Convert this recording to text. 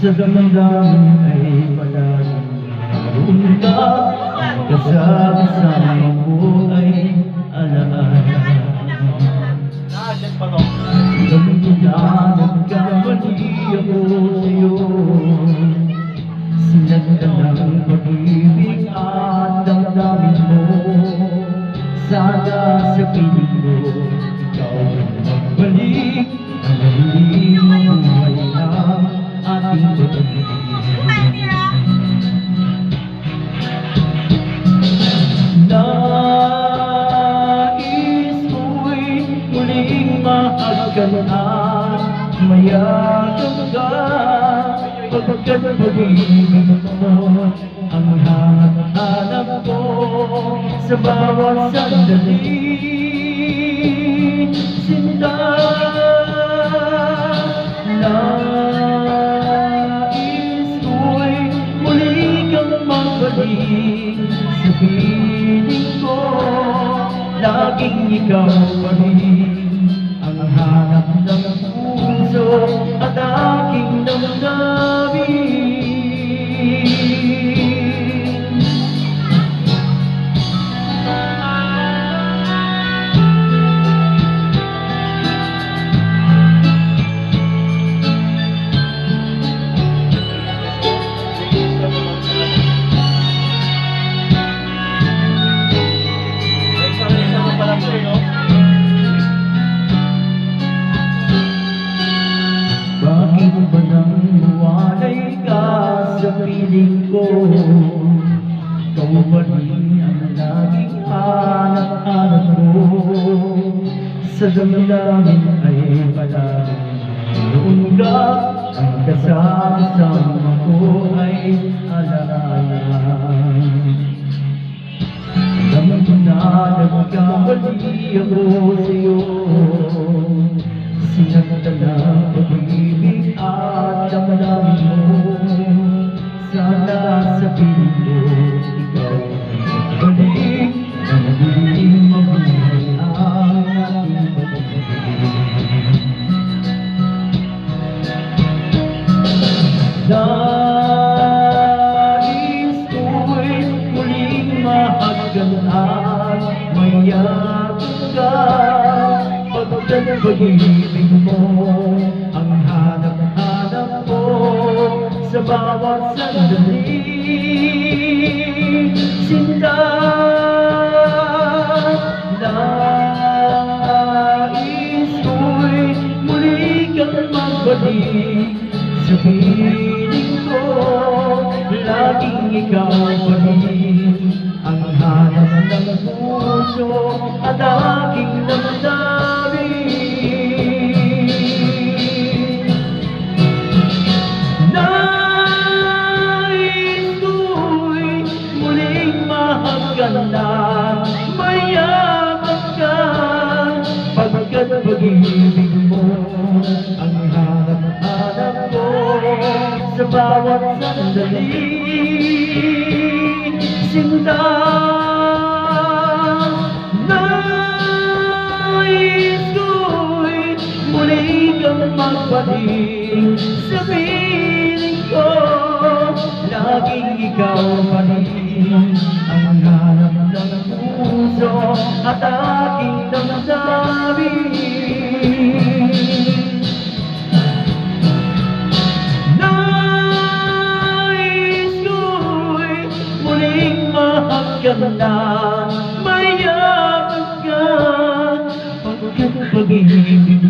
Sa damdamin ay palaging naroon ka, kasama mo ay alaala. Alam ko na nagkamali ako sa'yo, sinagda ng pag-ibig at damdamin mo. Sana sa piling mo, ikaw ang magbalik, ang mahiling buhay ng ating pag-ibig. Nais mo'y muling mahagkan at mayagam ka, pagkat pag-ibig mo ang hanap ko sa bawat sandali. Sinta, nais ko'y muli kang magbalik sa piling ko. Laging ikaw pa rin ang hanap ng puso at aking damdamin. Bakit ba nang luwalay ka sa piling ko? Ikaw ba rin ang laging hanap-hanap ko? Sa damdamin ay palaging naroon ka, ang kasama ko ay alaala. Alam ko na nagkamali ako sa'yo, sinagda ng pag-ibig at damdamin mo. Sana sa piling mo, ikaw ang balik, ang mahiling mabuhay ang ating pag-ibig. Nais ko'y muling mahagkan at mayagam ka, pagkat pag-ibig mo ang hanap-hanap ko sa bawat sandali. Sinta, nais ko'y muli kang magbalik sa piling ko. Laging ikaw pa rin ang hanap ng puso at aking damdamin. Nais ko'y muling mahagkan at mayagam ka, pagkat pag-ibig mo ang hanap-hanap ko sa bawat sandali. Sinta, nais ko'y muli kang magbalik sa piling ko. Laging ikaw pa rin ang hanap ng puso at aking damdamin. Ganda, mayagam ka, pagkat pag-ibig